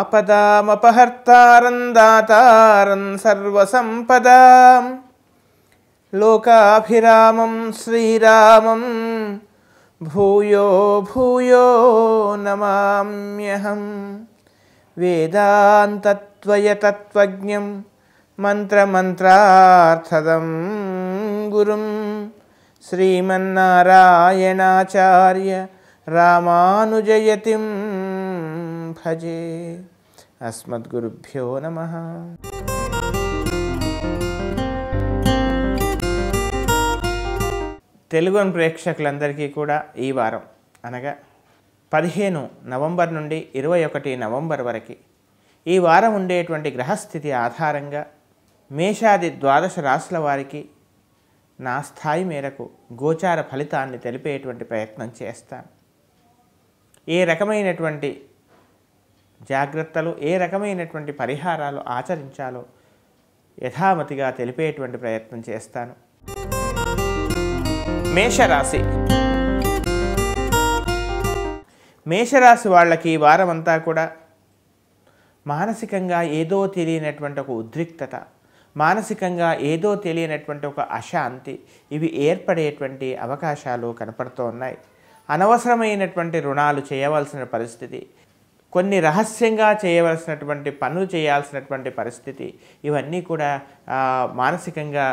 ఆపదామపహర్తారం దాతారం సర్వసంపదాం లోకాభిరామం శ్రీరామం భూయో భూయో నమామ్యహం. వేదాంతత్వయతత్వజ్ఞం మంత్రమంత్రార్థదం గురుం శ్రీమన్నారాయణాచార్య రామానుజయతిం భజే. అస్మద్గురుభ్యో నమః. తెలుగు ప్రేక్షకులందరికీ కూడా ఈ వారం అనగా 15 నవంబర్ నుండి 21 నవంబర్ వరకు ఈ వారం ఉండేటువంటి గ్రహస్థితి ఆధారంగా మేషాది ద్వాదశ రాశుల వారికి నా స్థాయి మేరకు గోచార ఫలితాన్ని తెలిపేటువంటి ప్రయత్నం చేస్తాను. ఏ రకమైనటువంటి జాగ్రత్తలు, ఏ రకమైనటువంటి పరిహారాలు ఆచరించాలో యథామతిగా తెలిపేటువంటి ప్రయత్నం చేస్తాను. మేషరాశి. మేషరాశి వాళ్ళకి ఈ వారం అంతా కూడా మానసికంగా ఏదో తెలియనటువంటి ఒక ఉద్రిక్తత, మానసికంగా ఏదో తెలియనటువంటి ఒక అశాంతి, ఇవి ఏర్పడేటువంటి అవకాశాలు కనపడుతూ ఉన్నాయి. అనవసరమైనటువంటి రుణాలు చేయవలసిన పరిస్థితి, కొన్ని రహస్యంగా చేయవలసినటువంటి పనులు చేయాల్సినటువంటి పరిస్థితి, ఇవన్నీ కూడా మానసికంగా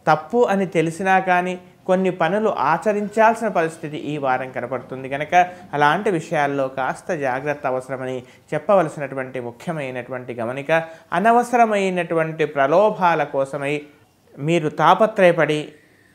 తప్పు అని తెలిసినా కానీ కొన్ని పనులు ఆచరించాల్సిన పరిస్థితి ఈ వారం కనపడుతుంది. కనుక అలాంటి విషయాల్లో కాస్త జాగ్రత్త అవసరమని చెప్పవలసినటువంటి ముఖ్యమైనటువంటి గమనిక. అనవసరమైనటువంటి ప్రలోభాల కోసమై మీరు తాపత్రయపడి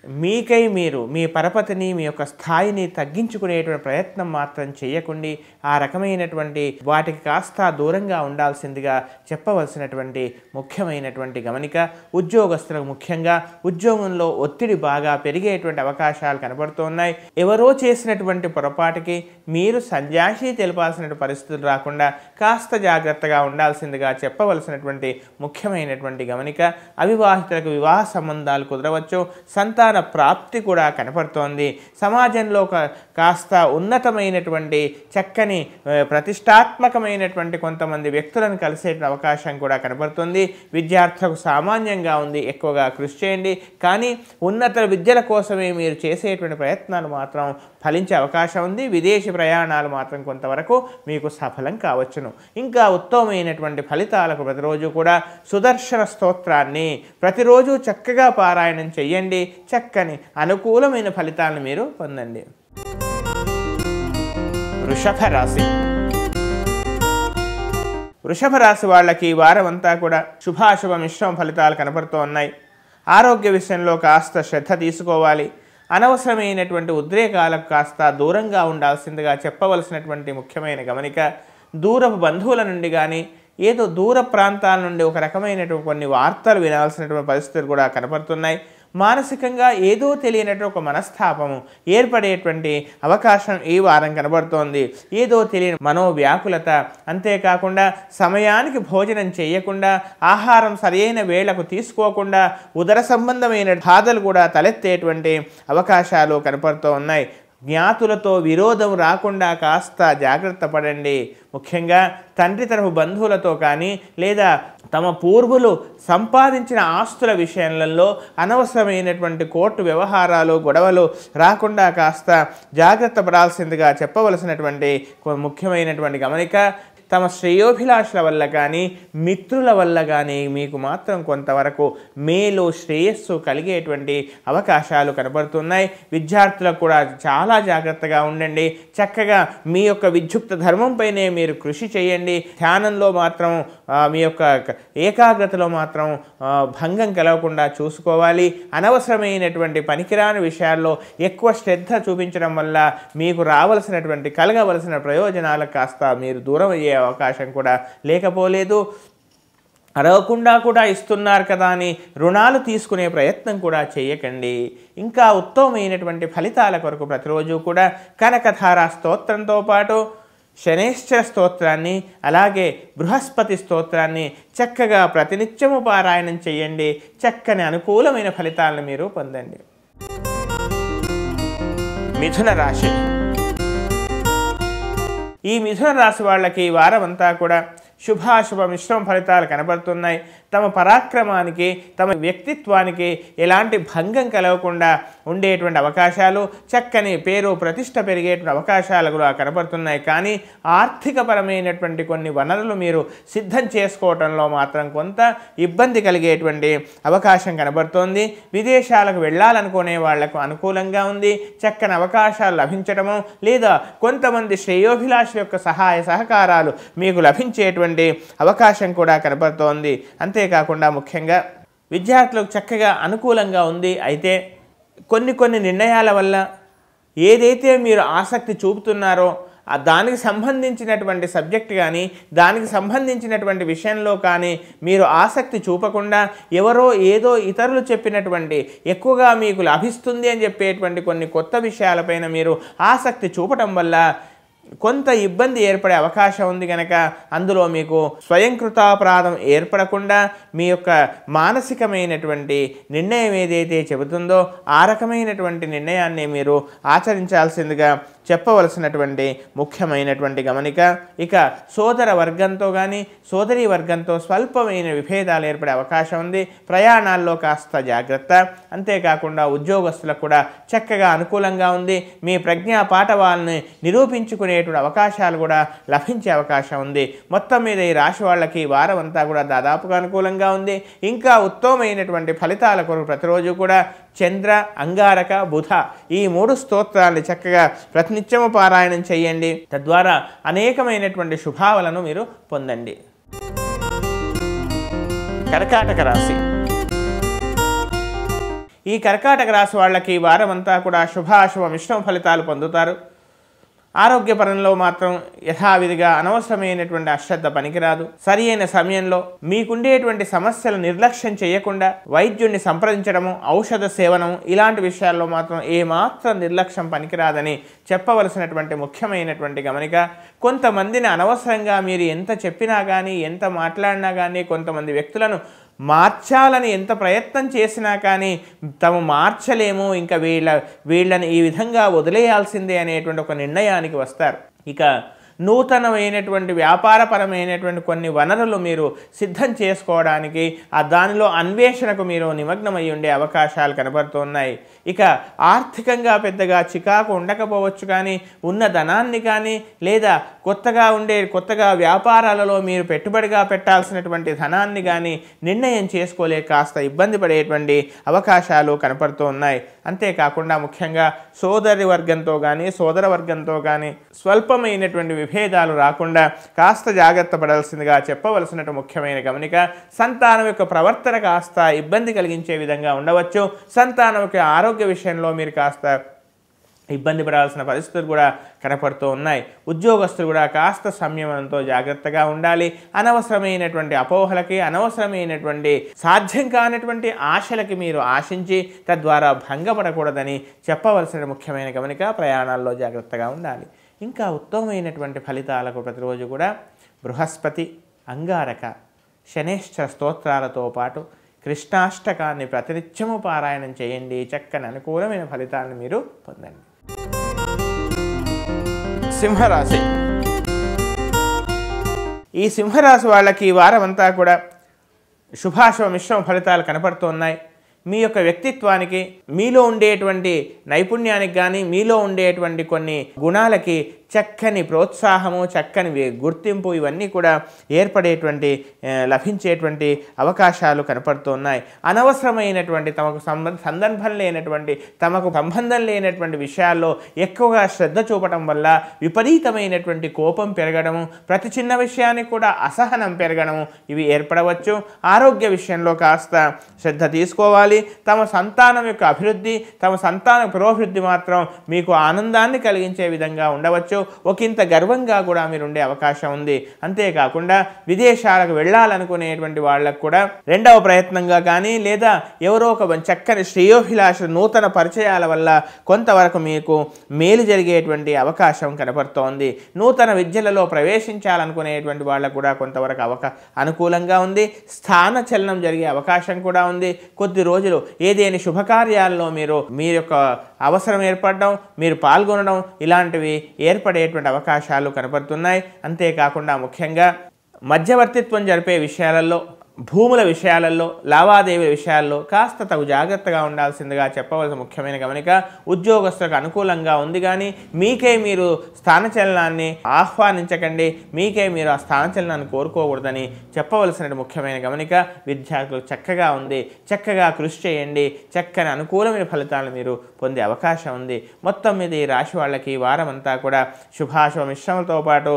మీకై మీరు మీ పరపతిని, మీ యొక్క స్థాయిని తగ్గించుకునేటువంటి ప్రయత్నం మాత్రం చేయకండి. ఆ రకమైనటువంటి వాటికి కాస్త దూరంగా ఉండాల్సిందిగా చెప్పవలసినటువంటి ముఖ్యమైనటువంటి గమనిక. ఉద్యోగస్తులకు ముఖ్యంగా ఉద్యోగంలో ఒత్తిడి బాగా పెరిగేటువంటి అవకాశాలు కనబడుతున్నాయి. ఎవరో చేసినటువంటి పొరపాటుకి మీరు సంజాషి తెలపాల్సిన పరిస్థితులు రాకుండా కాస్త జాగ్రత్తగా ఉండాల్సిందిగా చెప్పవలసినటువంటి ముఖ్యమైనటువంటి గమనిక. అవివాహితులకు వివాహ సంబంధాలు కుదరవచ్చు. సంతాన ప్రాప్తి కూడా కనపడుతోంది. సమాజంలో కాస్త ఉన్నతమైనటువంటి చక్కని ప్రతిష్టాత్మకమైనటువంటి కొంతమంది వ్యక్తులను కలిసే అవకాశం కూడా కనపడుతుంది. విద్యార్థులకు సామాన్యంగా ఉంది, ఎక్కువగా కృషి చేయండి. కానీ ఉన్నత విద్యల కోసమే మీరు చేసేటువంటి ప్రయత్నాలు మాత్రం ఫలించే అవకాశం ఉంది. విదేశీ ప్రయాణాలు మాత్రం కొంతవరకు మీకు సఫలం కావచ్చును. ఇంకా ఉత్తమమైనటువంటి ఫలితాలకు ప్రతిరోజు కూడా సుదర్శన స్తోత్రాన్ని ప్రతిరోజు చక్కగా పారాయణం చెయ్యండి. చక్కని అనుకూలమైన ఫలితాలను మీరు పొందండి. వృషభ రాశి. వృషభ రాశి వాళ్ళకి ఈ వారం అంతా కూడా శుభాశుభ మిశ్రమ ఫలితాలు కనపడుతూ ఉన్నాయి. ఆరోగ్య విషయంలో కాస్త శ్రద్ధ తీసుకోవాలి. అనవసరమైనటువంటి ఉద్రేకాలకు కాస్త దూరంగా ఉండాల్సిందిగా చెప్పవలసినటువంటి ముఖ్యమైన గమనిక. దూరపు బంధువుల నుండి కానీ ఏదో దూర ప్రాంతాల నుండి ఒక రకమైనటువంటి కొన్ని వార్తలు వినాల్సినటువంటి పరిస్థితులు కూడా కనపడుతున్నాయి. మానసికంగా ఏదో తెలియనటువంటి ఒక మనస్తాపము ఏర్పడేటువంటి అవకాశం ఈ వారం కనబడుతోంది. ఏదో తెలియని మనోవ్యాకులత, అంతేకాకుండా సమయానికి భోజనం చేయకుండా, ఆహారం సరైన వేళకు తీసుకోకుండా ఉదర సంబంధమైన బాధలు కూడా తలెత్తేటువంటి అవకాశాలు కనపడుతూ ఉన్నాయి. జ్ఞాతులతో విరోధం రాకుండా కాస్త జాగ్రత్త పడండి. ముఖ్యంగా తండ్రి తరఫు బంధువులతో కానీ లేదా తమ పూర్వులు సంపాదించిన ఆస్తుల విషయాలలో అనవసరమైనటువంటి కోర్టు వ్యవహారాలు, గొడవలు రాకుండా కాస్త జాగ్రత్త పడాల్సిందిగా చెప్పవలసినటువంటి ముఖ్యమైనటువంటి గమనిక. తమ శ్రేయోభిలాషుల వల్ల కానీ మిత్రుల వల్ల కానీ మీకు మాత్రం కొంతవరకు మేలు, శ్రేయస్సు కలిగేటువంటి అవకాశాలు కనబడుతున్నాయి. విద్యార్థులకు కూడా చాలా జాగ్రత్తగా ఉండండి. చక్కగా మీ యొక్క విద్యుక్త ధర్మంపైనే మీరు కృషి చేయండి. ధ్యానంలో మాత్రం మీ యొక్క ఏకాగ్రతలో మాత్రం భంగం కలగకుండా చూసుకోవాలి. అనవసరమైనటువంటి పనికిరాని విషయాల్లో ఎక్కువ శ్రద్ధ చూపించడం వల్ల మీకు రావలసినటువంటి కలగవలసిన ప్రయోజనాలకు కాస్త మీరు దూరం అయ్యే అవకాశం కూడా లేకపోలేదు. అడగకుండా కూడా ఇస్తున్నారు కదా అని రుణాలు తీసుకునే ప్రయత్నం కూడా చేయకండి. ఇంకా ఉత్తమమైనటువంటి ఫలితాల కొరకు ప్రతిరోజు కూడా కనకధార స్తోత్రంతో పాటు శనేశ్వర స్తోత్రాన్ని, అలాగే బృహస్పతి స్తోత్రాన్ని చక్కగా ప్రతినిత్యము పారాయణం చేయండి. చక్కని అనుకూలమైన ఫలితాలను మీరు పొందండి. మిథున రాశి. ఈ మిథున రాశి వాళ్ళకి ఈ వారం అంతా కూడా శుభాశుభ మిశ్రమ ఫలితాలు కనబడుతున్నాయి. తమ పరాక్రమానికి తమ వ్యక్తిత్వానికి ఎలాంటి భంగం కలగకుండా ఉండేటువంటి అవకాశాలు, చక్కని పేరు ప్రతిష్ట పెరిగేటువంటి అవకాశాలు కూడా కనబడుతున్నాయి. కానీ ఆర్థికపరమైనటువంటి కొన్ని వనరులు మీరు సిద్ధం చేసుకోవటంలో మాత్రం కొంత ఇబ్బంది కలిగేటువంటి అవకాశం కనబడుతోంది. విదేశాలకు వెళ్ళాలనుకునే వాళ్లకు అనుకూలంగా ఉంది. చక్కని అవకాశాలు లభించడము లేదా కొంతమంది శ్రేయోభిలాషుల యొక్క సహాయ సహకారాలు మీకు లభించేటువంటి అవకాశం కూడా కనబడుతోంది. అంతేకాకుండా ముఖ్యంగా విద్యార్థులకు చక్కగా అనుకూలంగా ఉంది. అయితే కొన్ని నిర్ణయాల వల్ల ఏదైతే మీరు ఆసక్తి చూపుతున్నారో దానికి సంబంధించినటువంటి సబ్జెక్ట్ కానీ దానికి సంబంధించినటువంటి విషయంలో కానీ మీరు ఆసక్తి చూపకుండా ఎవరో ఏదో ఇతరులు చెప్పినటువంటి ఎక్కువగా మీకు లభిస్తుంది అని చెప్పేటువంటి కొన్ని కొత్త విషయాలపైన మీరు ఆసక్తి చూపటం వల్ల కొంత ఇబ్బంది ఏర్పడే అవకాశం ఉంది. కనుక అందులో మీకు స్వయంకృతాపరాధం ఏర్పడకుండా మీ యొక్క మానసికమైనటువంటి నిర్ణయం ఏదైతే చెబుతుందో ఆ రకమైనటువంటి నిర్ణయాన్ని మీరు ఆచరించాల్సిందిగా చెప్పవలసినటువంటి ముఖ్యమైనటువంటి గమనిక. ఇక సోదర వర్గంతో కానీ సోదరీ వర్గంతో స్వల్పమైన విభేదాలు ఏర్పడే అవకాశం ఉంది. ప్రయాణాల్లో కాస్త జాగ్రత్త. అంతేకాకుండా ఉద్యోగస్తులకు కూడా చక్కగా అనుకూలంగా ఉంది. మీ ప్రజ్ఞా పాఠవాలని నిరూపించుకునేటువంటి అవకాశాలు కూడా లభించే అవకాశం ఉంది. మొత్తం మీద ఈ రాశి వాళ్ళకి ఈ వారం అంతా కూడా దాదాపుగా అనుకూలంగా ఉంది. ఇంకా ఉత్తమమైనటువంటి ఫలితాల కొరకు ప్రతిరోజు కూడా చంద్ర, అంగారక, బుధ ఈ 3 స్తోత్రాలను చక్కగా ప్రతినిత్యము పారాయణం చేయండి. తద్వారా అనేకమైనటువంటి శుభావలను మీరు పొందండి. కర్కాటక రాశి. ఈ కర్కాటక రాశి వాళ్ళకి ఈ వారం అంతా కూడా శుభాశుభ మిశ్రమ ఫలితాలు పొందుతారు. ఆరోగ్యపరంలో మాత్రం యథావిధిగా అనవసరమైనటువంటి అశ్రద్ధ పనికిరాదు. సరి అయిన సమయంలో మీకుండేటువంటి సమస్యలు నిర్లక్ష్యం చేయకుండా వైద్యుడిని సంప్రదించడము, ఔషధ సేవనం ఇలాంటి విషయాల్లో మాత్రం ఏమాత్రం నిర్లక్ష్యం పనికిరాదని చెప్పవలసినటువంటి ముఖ్యమైనటువంటి గమనిక. కొంతమందిని అనవసరంగా మీరు ఎంత చెప్పినా కానీ ఎంత మాట్లాడినా కానీ కొంతమంది వ్యక్తులను మార్చాలని ఎంత ప్రయత్నం చేసినా కానీ తాము మార్చలేము, ఇంకా వీళ్ళని ఈ విధంగా వదిలేయాల్సిందే అనేటువంటి ఒక నిర్ణయానికి వస్తారు. ఇక నూతనమైనటువంటి వ్యాపారపరమైనటువంటి కొన్ని వనరులు మీరు సిద్ధం చేసుకోవడానికి దానిలో అన్వేషణకు మీరు నిమగ్నమై ఉండే అవకాశాలు కనబడుతున్నాయి. ఇక ఆర్థికంగా పెద్దగా చికాకు ఉండకపోవచ్చు, కానీ ఉన్న ధనాన్ని కానీ లేదా కొత్తగా వ్యాపారాలలో మీరు పెట్టుబడిగా పెట్టాల్సినటువంటి ధనాన్ని కానీ నిర్ణయం చేసుకోలేక కాస్త ఇబ్బంది పడేటువంటి అవకాశాలు కనపడుతూ ఉన్నాయి. అంతేకాకుండా ముఖ్యంగా సోదర వర్గంతో కానీ స్వల్పమైనటువంటి విభేదాలు రాకుండా కాస్త జాగ్రత్త పడాల్సిందిగా చెప్పవలసినట్టు ముఖ్యమైన గమనిక. సంతానం యొక్క ప్రవర్తన కాస్త ఇబ్బంది కలిగించే విధంగా ఉండవచ్చు. సంతానం యొక్క ఆరోగ్య విషయంలో మీరు కాస్త ఇబ్బంది పడాల్సిన పరిస్థితులు కూడా కనపడుతూ ఉన్నాయి. ఉద్యోగస్తులు కూడా కాస్త సంయమనంతో జాగ్రత్తగా ఉండాలి. అనవసరమైనటువంటి అపోహలకి, అనవసరమైనటువంటి సాధ్యం కానటువంటి ఆశలకి మీరు ఆశించి తద్వారా భంగపడకూడదని చెప్పవలసిన ముఖ్యమైన గమనిక. ప్రయాణాల్లో జాగ్రత్తగా ఉండాలి. ఇంకా ఉత్తమమైనటువంటి ఫలితాలకు ప్రతిరోజు కూడా బృహస్పతి, అంగారక, శనేశ్వర స్తోత్రాలతో పాటు కృష్ణాష్టకాన్ని ప్రతినిత్యము పారాయణం చేయండి. చక్కని అనుకూలమైన ఫలితాలను మీరు పొందండి. సింహరాశి. ఈ సింహరాశి వాళ్ళకి ఈ వారం అంతా కూడా శుభాశుభ మిశ్రమ ఫలితాలు కనపడుతున్నాయి. మీ యొక్క వ్యక్తిత్వానికి, మీలో ఉండేటువంటి నైపుణ్యానికి కానీ మీలో ఉండేటువంటి కొన్ని గుణాలకి చక్కని ప్రోత్సాహము, చక్కని గుర్తింపు ఇవన్నీ కూడా లభించేటువంటి అవకాశాలు కనపడుతున్నాయి. అనవసరమైనటువంటి తమకు సందర్భం లేనటువంటి తమకు సంబంధం లేనటువంటి విషయాల్లో ఎక్కువగా శ్రద్ధ చూపటం వల్ల విపరీతమైనటువంటి కోపం పెరగడము, ప్రతి చిన్న విషయానికి కూడా అసహనం పెరగడము ఇవి ఏర్పడవచ్చు. ఆరోగ్య విషయంలో కాస్త శ్రద్ధ తీసుకోవాలి. తమ సంతానం యొక్క అభివృద్ధి, తమ సంతాన పురోభివృద్ధి మాత్రం మీకు ఆనందాన్ని కలిగించే విధంగా ఉండవచ్చు. ఒకంత గర్వంగా కూడా మీరు ఉండే అవకాశం ఉంది. అంతేకాకుండా విదేశాలకు వెళ్ళాలనుకునేటువంటి వాళ్ళకు కూడా రెండవ ప్రయత్నంగా కానీ లేదా ఎవరో ఒక చక్కని శ్రేయోభిలాష నూతన పరిచయాల వల్ల కొంతవరకు మీకు మేలు జరిగేటువంటి అవకాశం కనపడుతోంది. నూతన విద్యలలో ప్రవేశించాలనుకునేటువంటి వాళ్ళకు కూడా కొంతవరకు అనుకూలంగా ఉంది. స్థాన చలనం జరిగే అవకాశం కూడా ఉంది. కొద్ది రోజులు ఏదేని శుభకార్యాల్లో మీ యొక్క అవసరం ఏర్పడడం, మీరు పాల్గొనడం ఇలాంటివి ఏర్పడేటువంటి అవకాశాలు కనపడుతున్నాయి. అంతేకాకుండా ముఖ్యంగా మధ్యవర్తిత్వం జరిపే విషయాలలో, భూముల విషయాలలో, లావాదేవీల విషయాల్లో కాస్త తగు జాగ్రత్తగా ఉండాల్సిందిగా చెప్పవలసిన ముఖ్యమైన గమనిక. ఉద్యోగస్తులకు అనుకూలంగా ఉంది, కానీ మీకే మీరు స్థానచలనాన్ని ఆహ్వానించకండి, మీకే మీరు ఆ స్థానచలనాన్ని కోరుకోకూడదని చెప్పవలసిన ముఖ్యమైన గమనిక. విద్యార్థులకు చక్కగా ఉంది, చక్కగా కృషి చేయండి, చక్కని అనుకూలమైన ఫలితాలను మీరు పొందే అవకాశం ఉంది. మొత్తం మీద ఈ రాశి వాళ్ళకి ఈ వారం అంతా కూడా శుభాశుభ మిశ్రమలతో పాటు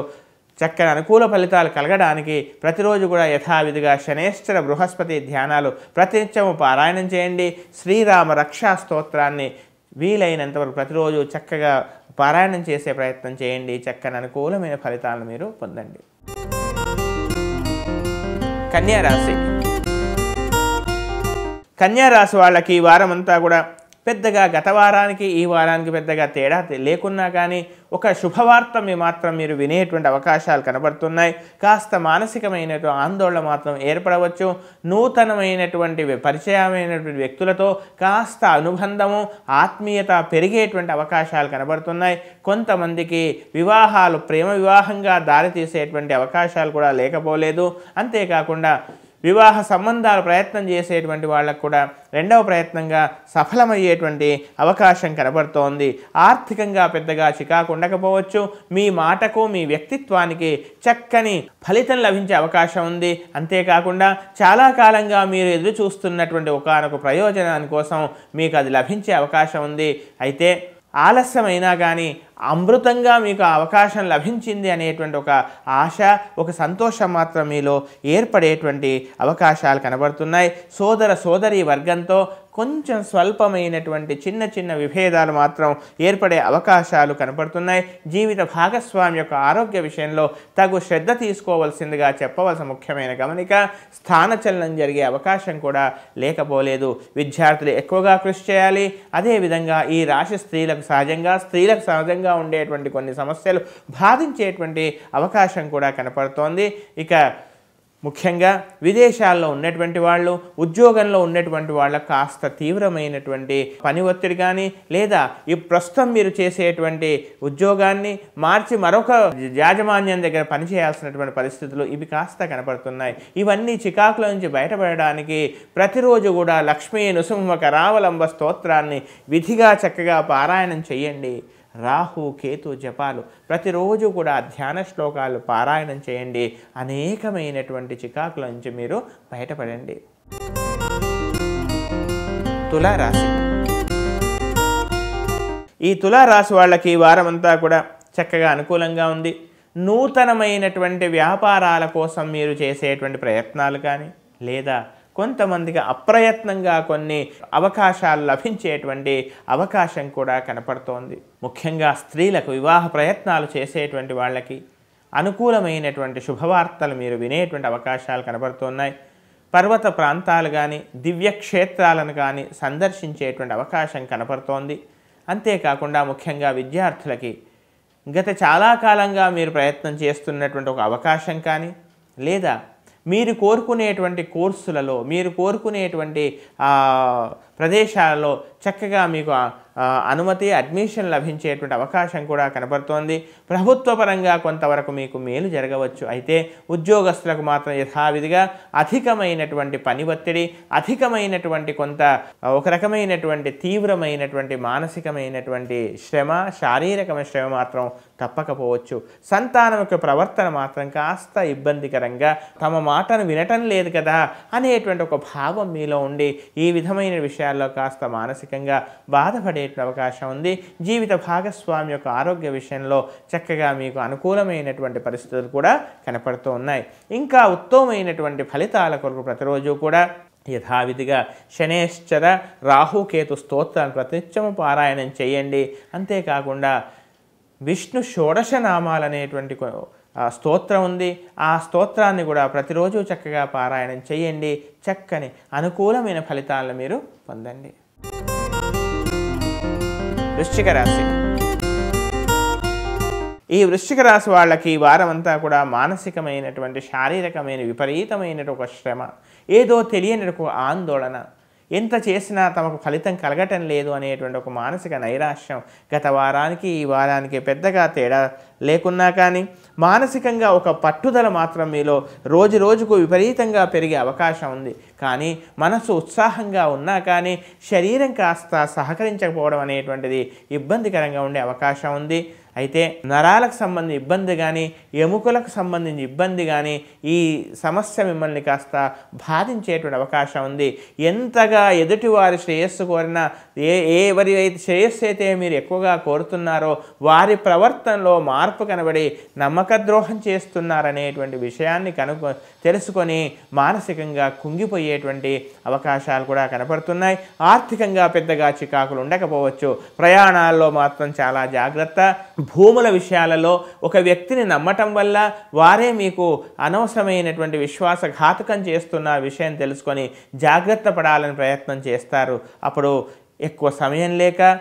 చక్కని అనుకూల ఫలితాలు కలగడానికి ప్రతిరోజు కూడా యథావిధిగా శనేశ్వర బృహస్పతి ధ్యానాలు ప్రతినిత్యము పారాయణం చేయండి. శ్రీరామ రక్షా స్తోత్రాన్ని వీలైనంతవరకు ప్రతిరోజు చక్కగా పారాయణం చేసే ప్రయత్నం చేయండి. చక్కని అనుకూలమైన ఫలితాలను మీరు పొందండి. కన్యా రాశి. కన్యా రాశి వాళ్ళకి ఈ వారం అంతా కూడా పెద్దగా గత వారానికి ఈ వారానికి పెద్దగా తేడా లేకున్నా కానీ ఒక శుభవార్త మాత్రం మీరు వినేటువంటి అవకాశాలు కనబడుతున్నాయి. కాస్త మానసికమైన ఆందోళన మాత్రం ఏర్పడవచ్చు. నూతనమైనటువంటి పరిచయమైనటువంటి వ్యక్తులతో కాస్త అనుబంధము, ఆత్మీయత పెరిగేటువంటి అవకాశాలు కనబడుతున్నాయి. కొంతమందికి వివాహాలు ప్రేమ వివాహంగా దారితీసేటువంటి అవకాశాలు కూడా లేకపోలేదు. అంతేకాకుండా వివాహ సంబంధాలు ప్రయత్నం చేసేటువంటి వాళ్ళకు కూడా రెండవ ప్రయత్నంగా సఫలమయ్యేటువంటి అవకాశం కనబడుతోంది. ఆర్థికంగా పెద్దగా చికాకు ఉండకపోవచ్చు. మీ మాటకు, మీ వ్యక్తిత్వానికి చక్కని ఫలితం లభించే అవకాశం ఉంది. అంతేకాకుండా చాలా కాలంగా మీరు ఎదురు చూస్తున్నటువంటి ఒకానొక ప్రయోజనాని కోసం మీకు అది లభించే అవకాశం ఉంది. అయితే ఆలస్యమైనా కానీ అమృతంగా మీకు అవకాశం లభించింది అనేటువంటి ఒక ఆశ, ఒక సంతోషం మాత్రం మీలో ఏర్పడేటువంటి అవకాశాలు కనబడుతున్నాయి. సోదర సోదరీ వర్గంతో కొంచెం స్వల్పమైనటువంటి చిన్న చిన్న విభేదాలు మాత్రం ఏర్పడే అవకాశాలు కనపడుతున్నాయి. జీవిత భాగస్వామి యొక్క ఆరోగ్య విషయంలో తగు శ్రద్ధ తీసుకోవాల్సిందిగా చెప్పవలసిన ముఖ్యమైన గమనిక. స్థానచలనం జరిగే అవకాశం కూడా లేకపోలేదు. విద్యార్థులు ఎక్కువగా కృషి చేయాలి. అదేవిధంగా ఈ రాశి స్త్రీలకు సహజంగా ఉండేటువంటి కొన్ని సమస్యలు బాధించేటువంటి అవకాశం కూడా కనపడుతోంది. ఇక ముఖ్యంగా విదేశాల్లో ఉన్నటువంటి వాళ్ళు, ఉద్యోగంలో ఉన్నటువంటి వాళ్ళకు కాస్త తీవ్రమైనటువంటి పని ఒత్తిడి కానీ, లేదా ఈ ప్రస్తుతం మీరు చేసేటువంటి ఉద్యోగాన్ని మార్చి మరొక యాజమాన్యం దగ్గర పనిచేయాల్సినటువంటి పరిస్థితులు ఇవి కాస్త కనపడుతున్నాయి. ఇవన్నీ చికాకుల నుంచి బయటపడడానికి ప్రతిరోజు కూడా లక్ష్మీ నృసింహ కరావలంబ స్తోత్రాన్ని విధిగా చక్కగా పారాయణం చేయండి. రాహు కేతు జపాలు ప్రతిరోజు కూడా ధ్యాన శ్లోకాలు పారాయణం చేయండి. అనేకమైనటువంటి చికాకుల నుంచి మీరు బయటపడండి. తులారాశి. ఈ తులారాశి వాళ్ళకి ఈ వారం అంతా కూడా చక్కగా అనుకూలంగా ఉంది. నూతనమైనటువంటి వ్యాపారాల కోసం మీరు చేసేటువంటి ప్రయత్నాలు కానీ, లేదా కొంతమందికి అప్రయత్నంగా కొన్ని అవకాశాలు లభించేటువంటి అవకాశం కూడా కనపడుతోంది. ముఖ్యంగా స్త్రీలకు వివాహ ప్రయత్నాలు చేసేటువంటి వాళ్ళకి అనుకూలమైనటువంటి శుభవార్తలు మీరు వినేటువంటి అవకాశాలు కనబడుతున్నాయి. పర్వత ప్రాంతాలు కానీ, దివ్యక్షేత్రాలను కానీ సందర్శించేటువంటి అవకాశం కనపడుతోంది. అంతేకాకుండా ముఖ్యంగా విద్యార్థులకి గత చాలా కాలంగా మీరు ప్రయత్నం చేస్తున్నటువంటి ఒక అవకాశం కానీ, లేదా మీరు కోరుకునేటువంటి కోర్సులలో, మీరు కోరుకునేటువంటి ప్రదేశాలలో చక్కగా మీకు అనుమతి, అడ్మిషన్ లభించేటువంటి అవకాశం కూడా కనబడుతోంది. ప్రభుత్వ పరంగా కొంతవరకు మీకు మేలు జరగవచ్చు. అయితే ఉద్యోగస్తులకు మాత్రం యథావిధిగా అధికమైనటువంటి పని ఒత్తిడి, అధికమైనటువంటి కొంత ఒక రకమైనటువంటి తీవ్రమైనటువంటి మానసికమైనటువంటి శ్రమ, శారీరకమైన శ్రమ మాత్రం తప్పకపోవచ్చు. సంతానం యొక్క ప్రవర్తన మాత్రం కాస్త ఇబ్బందికరంగా, తమ మాటను వినటం లేదు కదా అనేటువంటి ఒక భావం మీలో ఉండి ఈ విధమైన విషయాల్లో కాస్త మానసికంగా బాధపడే అవకాశం ఉంది. జీవిత భాగస్వామి యొక్క ఆరోగ్య విషయంలో చక్కగా మీకు అనుకూలమైనటువంటి పరిస్థితులు కూడా కనపడుతూ ఉన్నాయి. ఇంకా ఉత్తమమైనటువంటి ఫలితాల కొరకు ప్రతిరోజు కూడా యథావిధిగా శనేశ్వర రాహుకేతు స్తోత్రాన్ని ప్రతినిత్యము పారాయణం చేయండి. అంతేకాకుండా విష్ణు షోడశ నామాలనేటువంటి స్తోత్రం ఉంది. ఆ స్తోత్రాన్ని కూడా ప్రతిరోజు చక్కగా పారాయణం చేయండి. చక్కని అనుకూలమైన ఫలితాలను మీరు పొందండి. వృశ్చిక రాశి. ఈ వృశ్చిక రాశి వాళ్ళకి ఈ వారం అంతా కూడా మానసికమైనటువంటి, శారీరకమైన విపరీతమైన ఒక శ్రమ, ఏదో తెలియని ఒక ఆందోళన, ఎంత చేసినా తమకు ఫలితం కలగటం లేదు అనేటువంటి ఒక మానసిక నైరాశ్యం గత వారానికి ఈ వారానికి పెద్దగా తేడా లేకున్నా కానీ మానసికంగా ఒక పట్టుదల మాత్రం మీలో రోజు రోజుకు విపరీతంగా పెరిగే అవకాశం ఉంది. కానీ మనసు ఉత్సాహంగా ఉన్నా కానీ శరీరం కాస్త సహకరించకపోవడం అనేటువంటిది ఇబ్బందికరంగా ఉండే అవకాశం ఉంది. అయితే నరాలకు సంబంధించిన ఇబ్బంది కానీ ఎముకలకు సంబంధించిన ఇబ్బంది కానీ ఈ సమస్య మిమ్మల్ని కాస్త బాధించేటువంటి అవకాశం ఉంది. ఎంతగా ఎదుటివారి శ్రేయస్సు కోరినా ఎవరి శ్రేయస్సు అయితే మీరు ఎక్కువగా కోరుతున్నారో వారి ప్రవర్తనలో మార్పు కనబడి నమ్మక ద్రోహం చేస్తున్నారనేటువంటి విషయాన్ని తెలుసుకొని మానసికంగా కుంగిపోయేటువంటి అవకాశాలు కూడా కనపడుతున్నాయి. ఆర్థికంగా పెద్దగా చికాకులు ఉండకపోవచ్చు. ప్రయాణాల్లో మాత్రం చాలా జాగ్రత్త. భూముల విషయాలలో ఒక వ్యక్తిని నమ్మటం వల్ల వారే మీకు అనవసరమైనటువంటి విశ్వాసఘాతకం చేస్తున్న విషయం తెలుసుకొని జాగ్రత్త పడాలని ప్రయత్నం చేస్తారు. అప్పుడు ఎక్కువ సమయం లేక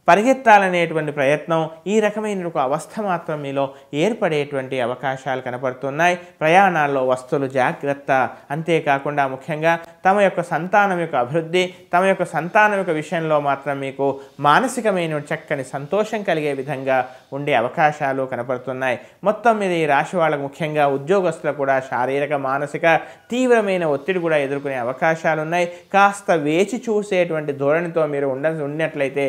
పరిగెత్తాలనేటువంటి ప్రయత్నం, ఈ రకమైన ఒక అవస్థ మాత్రం మీలో ఏర్పడేటువంటి అవకాశాలు కనపడుతున్నాయి. ప్రయాణాల్లో వస్తువులు జాగ్రత్త. అంతేకాకుండా ముఖ్యంగా తమ యొక్క సంతానం యొక్క అభివృద్ధి, తమ యొక్క సంతానం యొక్క విషయంలో మాత్రం మీకు మానసికమైన చక్కని సంతోషం కలిగే విధంగా ఉండే అవకాశాలు కనపడుతున్నాయి. మొత్తం మీద ఈ రాశి వాళ్ళకు ముఖ్యంగా ఉద్యోగస్తులకు కూడా శారీరక మానసిక తీవ్రమైన ఒత్తిడి కూడా ఎదుర్కొనే అవకాశాలు ఉన్నాయి. కాస్త వేచి చూసేటువంటి ధోరణితో మీరు ఉన్నట్లయితే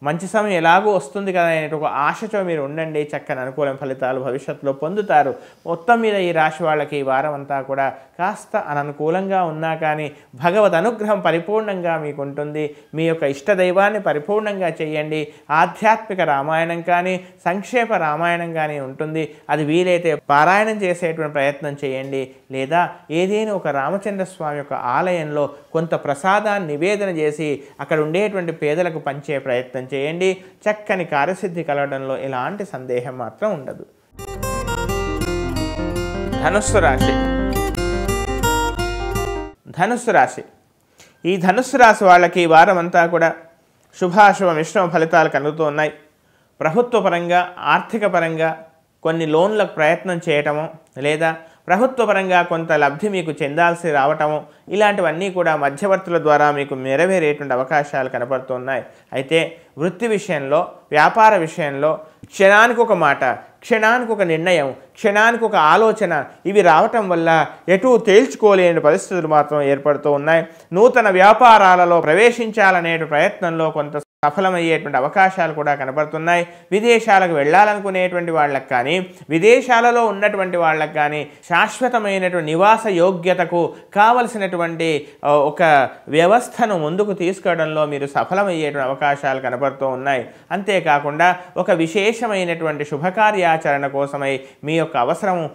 మంచి సమయం ఎలాగో వస్తుంది కదా అనే ఒక ఆశతో మీరు ఉండండి. చక్కని అనుకూల ఫలితాలు భవిష్యత్తులో పొందుతారు. మొత్తం మీద ఈ రాశి వాళ్ళకి ఈ వారం అంతా కూడా కాస్త అననుకూలంగా ఉన్నా కానీ భగవద్ అనుగ్రహం పరిపూర్ణంగా మీకు ఉంటుంది. మీ యొక్క ఇష్టదైవాన్ని పరిపూర్ణంగా చేయండి. ఆధ్యాత్మిక రామాయణం కానీ సంక్షేప రామాయణం కానీ ఉంటుంది. అది వీలైతే పారాయణం చేసేటువంటి ప్రయత్నం చేయండి. లేదా ఏదైనా ఒక రామచంద్ర స్వామి యొక్క ఆలయంలో కొంత ప్రసాదాన్ని నివేదన చేసి అక్కడ ఉండేటువంటి పేదలకు పంచే ప్రయత్నం చేయండి. చక్కని కార్యసిద్ధి కలగడంలో ఎలాంటి సందేహం మాత్రం ఉండదు. ధనుస్సు రాశి. ధనుస్సు రాశి. ఈ ధనుస్సు రాశి వాళ్ళకి ఈ వారం అంతా కూడా శుభాశుభ మిశ్రమ ఫలితాలు కలుగుతూ ఉన్నాయి. ప్రభుత్వ పరంగా ఆర్థిక పరంగా కొన్ని లోన్లకు ప్రయత్నం చేయటము లేదా ప్రభుత్వ పరంగా కొంత లబ్ధి మీకు చెందాల్సి రావటము ఇలాంటివన్నీ కూడా మధ్యవర్తుల ద్వారా మీకు నెరవేరేటువంటి అవకాశాలు కనపడుతున్నాయి. అయితే వృత్తి విషయంలో వ్యాపార విషయంలో క్షణానికి ఒక మాట, క్షణానికి ఒక నిర్ణయం, క్షణానికి ఒక ఆలోచన ఇవి రావటం వల్ల ఎటు తేల్చుకోలేని పరిస్థితులు మాత్రం ఏర్పడుతూ ఉన్నాయి. నూతన వ్యాపారాలలో ప్రవేశించాలనే ప్రయత్నంలో కొంత సఫలమయ్యేటువంటి అవకాశాలు కూడా కనబడుతున్నాయి. విదేశాలకు వెళ్ళాలనుకునేటువంటి వాళ్ళకి కానీ విదేశాలలో ఉన్నటువంటి వాళ్ళకి కానీ శాశ్వతమైనటువంటి నివాస యోగ్యతకు కావలసినటువంటి ఒక వ్యవస్థను ముందుకు తీసుకెళ్లడంలో మీరు సఫలమయ్యేటువంటి అవకాశాలు కనబడుతూ ఉన్నాయి. అంతేకాకుండా ఒక విశేషమైనటువంటి శుభకార్యాచరణ కోసమై మీ యొక్క అవసరం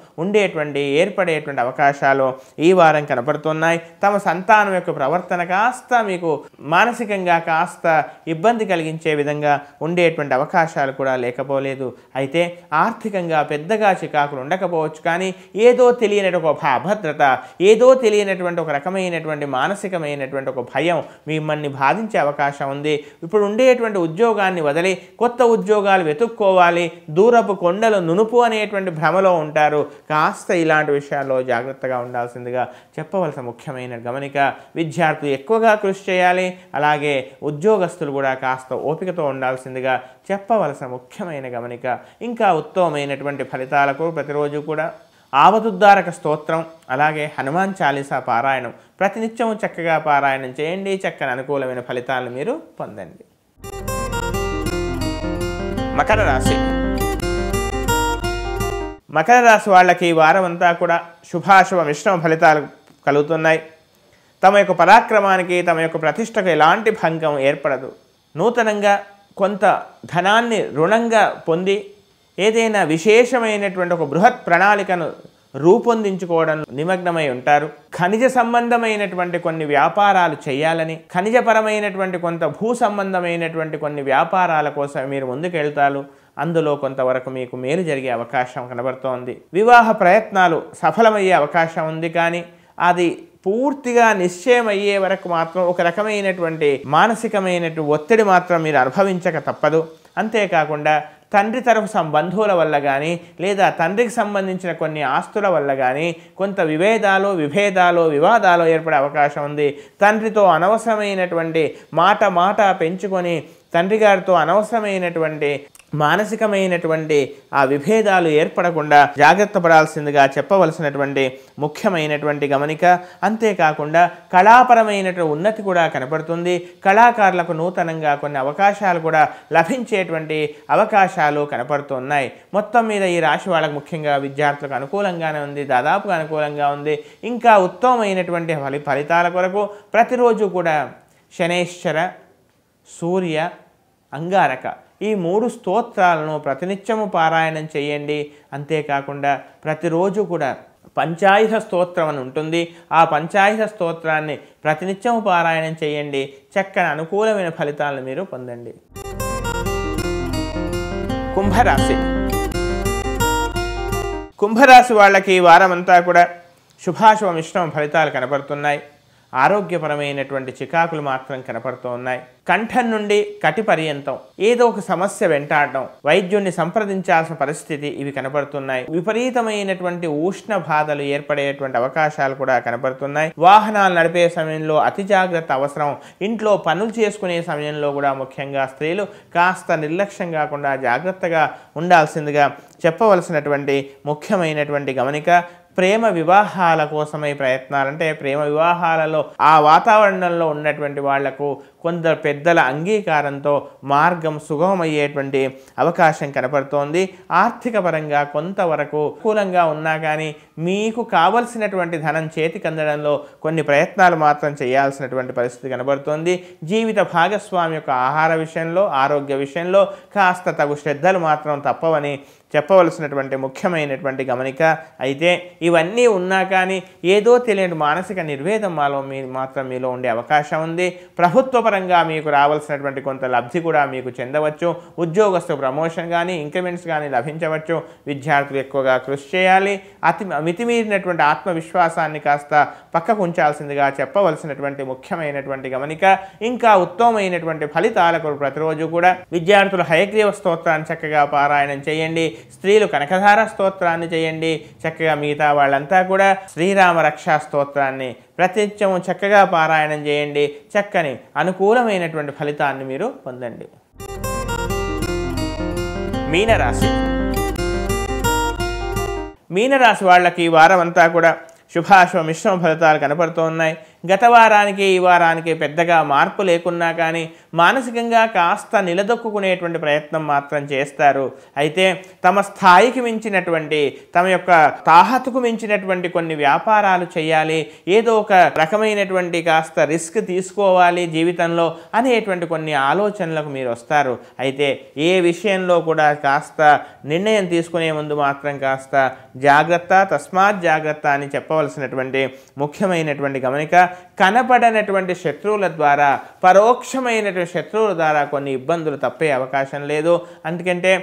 ఏర్పడేటువంటి అవకాశాలు ఈ వారం కనబడుతున్నాయి. తమ సంతానం యొక్క ప్రవర్తన కాస్త మీకు మానసికంగా కాస్త ఇబ్బంది కలిగించే విధంగా ఉండేటువంటి అవకాశాలు కూడా లేకపోలేదు. అయితే ఆర్థికంగా పెద్దగా చికాకులు ఉండకపోవచ్చు. కానీ ఏదో తెలియనటువంటి ఒక అభద్రత, ఏదో తెలియనటువంటి ఒక రకమైనటువంటి మానసికమైనటువంటి ఒక భయం మిమ్మల్ని బాధించే అవకాశం ఉంది. ఇప్పుడు ఉండేటువంటి ఉద్యోగాన్ని వదిలి కొత్త ఉద్యోగాలు వెతుక్కోవాలి, దూరపు కొండలు నునుపు అనేటువంటి భ్రమలో ఉంటారు. కాస్త ఇలాంటి విషయాల్లో జాగ్రత్తగా ఉండాల్సిందిగా చెప్పవలసిన ముఖ్యమైన గమనిక. విద్యార్థులు ఎక్కువగా కృషి చేయాలి. అలాగే ఉద్యోగస్తులు కూడా కాస్త ఓపికతో ఉండాల్సిందిగా చెప్పవలసిన ముఖ్యమైన గమనిక. ఇంకా ఉత్తమమైనటువంటి ఫలితాలకు ప్రతిరోజు కూడా ఆవదుద్ధారక స్తోత్రం అలాగే హనుమాన్ చాలీసా పారాయణం ప్రతినిత్యము చక్కగా పారాయణం చేయండి. చక్కని అనుకూలమైన ఫలితాలను మీరు పొందండి. మకర రాశి. మకర రాశి వాళ్ళకి ఈ వారం అంతా కూడా శుభాశుభ మిశ్రమ ఫలితాలు కలుగుతున్నాయి. తమ యొక్క పరాక్రమానికి తమ యొక్క ప్రతిష్టకు ఎలాంటి భంగం ఏర్పడదు. నూతనంగా కొంత ధనాన్ని రుణంగా పొంది ఏదైనా విశేషమైనటువంటి ఒక బృహత్ ప్రణాళికను రూపొందించుకోవడం నిమగ్నమై ఉంటారు. ఖనిజ సంబంధమైనటువంటి కొన్ని వ్యాపారాలు చేయాలని, ఖనిజపరమైనటువంటి కొంత భూ సంబంధమైనటువంటి కొన్ని వ్యాపారాల కోసం మీరు ముందుకెళ్తారు. అందులో కొంతవరకు మీకు మేలు జరిగే అవకాశం కనబడుతోంది. వివాహ ప్రయత్నాలు సఫలమయ్యే అవకాశం ఉంది. కానీ అది పూర్తిగా నిశ్చయం అయ్యే వరకు మాత్రం ఒక రకమైనటువంటి మానసికమైనటువంటి ఒత్తిడి మాత్రం మీరు అనుభవించక తప్పదు. అంతేకాకుండా తండ్రి తరఫు బంధువుల వల్ల కానీ లేదా తండ్రికి సంబంధించిన కొన్ని ఆస్తుల వల్ల కానీ కొంత వివాదాలు ఏర్పడే అవకాశం ఉంది. తండ్రితో అనవసరమైనటువంటి మాట పెంచుకొని తండ్రి గారితో అనవసరమైనటువంటి మానసికమైనటువంటి ఆ విభేదాలు ఏర్పడకుండా జాగ్రత్త పడాల్సిందిగా చెప్పవలసినటువంటి ముఖ్యమైనటువంటి గమనిక. అంతేకాకుండా కళాపరమైనటువంటి ఉన్నతి కూడా కనపడుతుంది. కళాకారులకు నూతనంగా కొన్ని అవకాశాలు కూడా లభించేటువంటి అవకాశాలు కనపడుతున్నాయి. మొత్తం మీద ఈ రాశి వాళ్ళకు ముఖ్యంగా విద్యార్థులకు అనుకూలంగానే ఉంది, దాదాపుగా అనుకూలంగా ఉంది. ఇంకా ఉత్తమమైనటువంటి ఫలితాల కొరకు ప్రతిరోజు కూడా శనేశ్వర, సూర్య, అంగారక ఈ 3 స్తోత్రాలను ప్రతినిత్యము పారాయణం చేయండి. అంతేకాకుండా ప్రతిరోజు కూడా పంచాయుధ స్తోత్రం అని ఉంటుంది. ఆ పంచాయుధ స్తోత్రాన్ని ప్రతినిత్యము పారాయణం చేయండి. చక్కని అనుకూలమైన ఫలితాలను మీరు పొందండి. కుంభరాశి వాళ్ళకి ఈ వారం అంతా కూడా శుభాశుభ మిశ్రమ ఫలితాలు కనపడుతున్నాయి. ఆరోగ్యపరమైనటువంటి చికాకులు మాత్రం కనపడుతూ ఉన్నాయి. కంఠం నుండి కటి పర్యంతం ఏదో ఒక సమస్య వెంటాడటం, వైద్యుడిని సంప్రదించాల్సిన పరిస్థితి ఇవి కనపడుతున్నాయి. విపరీతమైనటువంటి ఉష్ణ బాధలు ఏర్పడేటువంటి అవకాశాలు కూడా కనపడుతున్నాయి. వాహనాలు నడిపే సమయంలో అతి జాగ్రత్త అవసరం. ఇంట్లో పనులు చేసుకునే సమయంలో కూడా ముఖ్యంగా స్త్రీలు కాస్త నిర్లక్ష్యం కాకుండా జాగ్రత్తగా ఉండాల్సిందిగా చెప్పవలసినటువంటి ముఖ్యమైనటువంటి గమనిక. ప్రేమ వివాహాల కోసమై ప్రయత్నాలంటే ప్రేమ వివాహాలలో ఆ వాతావరణంలో ఉన్నటువంటి వాళ్లకు కొందరు పెద్దల అంగీకారంతో మార్గం సుగమమయ్యేటువంటి అవకాశం కనపడుతోంది. ఆర్థిక పరంగా కొంతవరకు అనుకూలంగా ఉన్నా కానీ మీకు కావలసినటువంటి ధనం చేతికి అందడంలో కొన్ని ప్రయత్నాలు మాత్రం చేయాల్సినటువంటి పరిస్థితి కనబడుతోంది. జీవిత భాగస్వామి యొక్క ఆహార విషయంలో, ఆరోగ్య విషయంలో కాస్త తగు శ్రద్ధలు మాత్రం తప్పవని చెప్పవలసినటువంటి ముఖ్యమైనటువంటి గమనిక. అయితే ఇవన్నీ ఉన్నా కానీ ఏదో తెలియని మానసిక నిర్వేదం మాత్రం మీలో ఉండే అవకాశం ఉంది. ప్రభుత్వ పరంగా మీకు రావాల్సినటువంటి కొంత లబ్ధి కూడా మీకు చెందవచ్చు. ఉద్యోగస్తు ప్రమోషన్ కానీ ఇంక్రిమెంట్స్ కానీ లభించవచ్చు. విద్యార్థులు ఎక్కువగా కృషి చేయాలి. మితిమీరినటువంటి ఆత్మవిశ్వాసాన్ని కాస్త పక్కకు ఉంచాల్సిందిగా చెప్పవలసినటువంటి ముఖ్యమైనటువంటి గమనిక. ఇంకా ఉత్తమమైనటువంటి ఫలితాలకు ప్రతిరోజు కూడా విద్యార్థులు హయగ్రీవ స్తోత్రాన్ని చక్కగా పారాయణం చేయండి. స్త్రీలు కనకధార స్తోత్రాన్ని చేయండి. చక్కగా మిగతా వాళ్ళంతా కూడా శ్రీరామ రక్షా స్తోత్రాన్ని ప్రతినిత్యము చక్కగా పారాయణం చేయండి. చక్కని అనుకూలమైనటువంటి ఫలితాన్ని మీరు పొందండి. మీనరాశి వాళ్ళకి ఈ వారం అంతా కూడా శుభాశుభ మిశ్రమ ఫలితాలు కనపడుతూ ఉన్నాయి. గత వారానికి ఈ వారానికి పెద్దగా మార్పు లేకున్నా కానీ మానసికంగా కాస్త నిలదొక్కునేటువంటి ప్రయత్నం మాత్రం చేస్తారు. అయితే తమ స్థాయికి మించినటువంటి, తమ యొక్క తాహతుకు మించినటువంటి కొన్ని వ్యాపారాలు చేయాలి, ఏదో ఒక రకమైనటువంటి కాస్త రిస్క్ తీసుకోవాలి జీవితంలో అనేటువంటి కొన్ని ఆలోచనలకు మీరు వస్తారు. అయితే ఏ విషయంలో కూడా కాస్త నిర్ణయం తీసుకునే ముందు మాత్రం కాస్త జాగ్రత్త, తస్మాత్ జాగ్రత్త అని చెప్పవలసినటువంటి ముఖ్యమైనటువంటి గమనిక. కనపడనటువంటి శత్రువుల ద్వారా, పరోక్షమైనటువంటి శత్రువుల ద్వారా కొన్ని ఇబ్బందులు తప్పే అవకాశం లేదు. ఎందుకంటే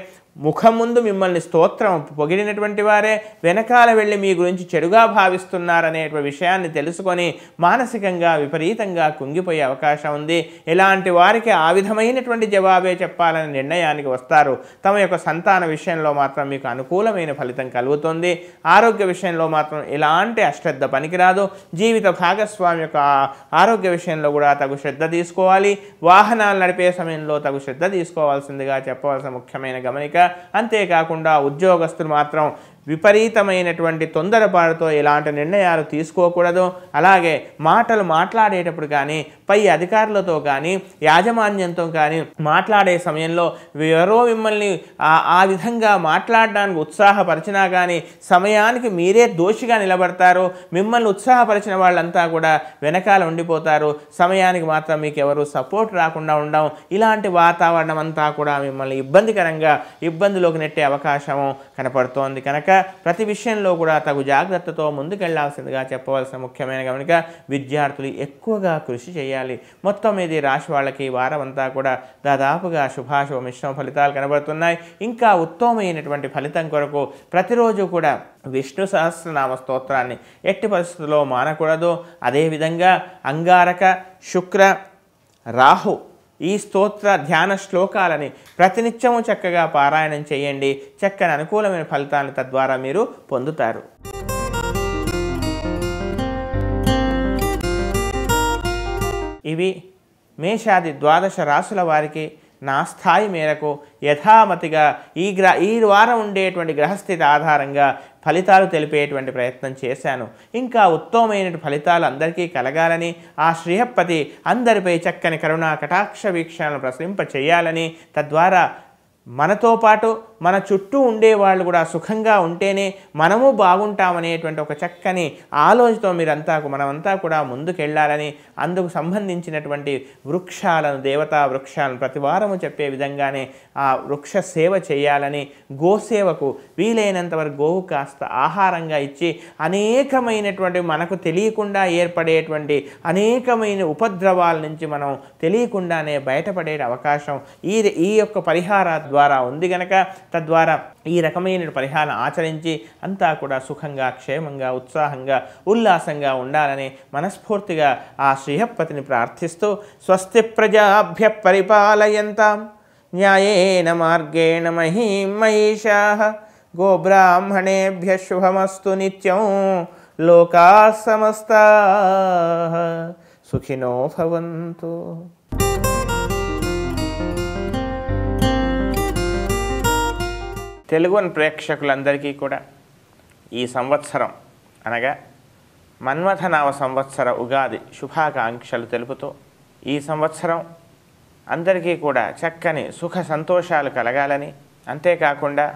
ముఖం ముందు మిమ్మల్ని స్తోత్రం పొగిడినటువంటి వారే వెనకాల వెళ్ళి మీ గురించి చెడుగా భావిస్తున్నారనే విషయాన్ని తెలుసుకొని మానసికంగా విపరీతంగా కుంగిపోయే అవకాశం ఉంది. ఇలాంటి వారికి ఆ విధమైనటువంటి జవాబే చెప్పాలనే నిర్ణయానికి వస్తారు. తమ యొక్క సంతాన విషయంలో మాత్రం మీకు అనుకూలమైన ఫలితం కలుగుతుంది. ఆరోగ్య విషయంలో మాత్రం ఎలాంటి అశ్రద్ధ పనికిరాదు. జీవిత భాగస్వామి యొక్క ఆరోగ్య విషయంలో కూడా తగు శ్రద్ధ తీసుకోవాలి. వాహనాలు నడిపే సమయంలో తగు శ్రద్ధ తీసుకోవాల్సిందిగా చెప్పవలసిన ముఖ్యమైన గమనిక. అంతేకాకుండా ఉద్యోగస్తులు మాత్రం విపరీతమైనటువంటి తొందరపాటుతో ఎలాంటి నిర్ణయాలు తీసుకోకూడదు. అలాగే మాటలు మాట్లాడేటప్పుడు కానీ, పై అధికారులతో కానీ, యాజమాన్యంతో కానీ మాట్లాడే సమయంలో ఎవరో మిమ్మల్ని ఆ విధంగా మాట్లాడడానికి ఉత్సాహపరిచినా కానీ సమయానికి మీరే దోషిగా నిలబడతారు. మిమ్మల్ని ఉత్సాహపరిచిన వాళ్ళంతా కూడా వెనకాల ఉండిపోతారు. సమయానికి మాత్రం మీకు ఎవరు సపోర్ట్ రాకుండా ఉండడం, ఇలాంటి వాతావరణం అంతా కూడా మిమ్మల్ని ఇబ్బందిలోకి నెట్టే అవకాశము కనపడుతోంది. కనుక ప్రతి విషయంలో కూడా తగు జాగ్రత్తతో ముందుకెళ్లాల్సిందిగా చెప్పవలసిన ముఖ్యమైన గమనిక. విద్యార్థులు ఎక్కువగా కృషి చేయాలి. మొత్తం మీద రాశి వాళ్ళకి వారం అంతా కూడా దాదాపుగా శుభాశుభ మిశ్రమ ఫలితాలు కనబడుతున్నాయి. ఇంకా ఉత్తమమైనటువంటి ఫలితం కొరకు ప్రతిరోజు కూడా విష్ణు సహస్రనామ స్తోత్రాన్ని ఎట్టి పరిస్థితుల్లో మానకూడదు. అదేవిధంగా అంగారక, శుక్ర, రాహు ఈ స్తోత్ర ధ్యాన శ్లోకాలని ప్రతినిత్యము చక్కగా పారాయణం చేయండి. చక్కని అనుకూలమైన ఫలితాలను తద్వారా మీరు పొందుతారు. ఇవి మేషాది ద్వాదశ రాశుల వారికి నా స్థాయి మేరకు యథామతిగా ఈ వారం ఉండేటువంటి గ్రహస్థితి ఆధారంగా ఫలితాలు తెలిపేటువంటి ప్రయత్నం చేశాను. ఇంకా ఉత్తమమైన ఫలితాలు అందరికీ కలగాలని, ఆ శ్రీహప్పతి అందరిపై చక్కని కరుణా కటాక్ష వీక్షణను ప్రసరింప చేయాలని, తద్వారా మనతో పాటు మన చుట్టూ ఉండేవాళ్ళు కూడా సుఖంగా ఉంటేనే మనము బాగుంటామనేటువంటి ఒక చక్కని ఆలోచనతో మనమంతా కూడా ముందుకెళ్ళాలని, అందుకు సంబంధించినటువంటి వృక్షాలను, దేవతా వృక్షాలను ప్రతి వారము చెప్పే విధంగానే ఆ వృక్ష సేవ చేయాలని, గోసేవకు వీలైనంత వరకు గోవు కాస్త ఆహారంగా ఇచ్చి అనేకమైనటువంటి మనకు తెలియకుండా ఏర్పడేటువంటి అనేకమైన ఉపద్రవాల నుంచి మనం తెలియకుండానే బయటపడే అవకాశం ఈ యొక్క పరిహార ద్వారా ఉంది గనక, తద్వారా ఈ రకమైన పరిహారం ఆచరించి అంతా కూడా సుఖంగా, క్షేమంగా, ఉత్సాహంగా, ఉల్లాసంగా ఉండాలని మనస్ఫూర్తిగా ఆ శ్రీహప్పతిని ప్రార్థిస్తూ, స్వస్తి ప్రజాభ్య పరిపాలయంతాం న్యాయేన మార్గేణ మహీం మహిషాః గోబ్రాహ్మణేభ్య శుభమస్తు నిత్యం లోకాః సమస్తాః సుఖినో భవంతు. తెలుగు ప్రేక్షకులందరికీ కూడా ఈ సంవత్సరం అనగా మన్మథనామ సంవత్సర ఉగాది శుభాకాంక్షలు తెలుపుతూ, ఈ సంవత్సరం అందరికీ కూడా చక్కని సుఖ సంతోషాలు కలగాలని, అంతేకాకుండా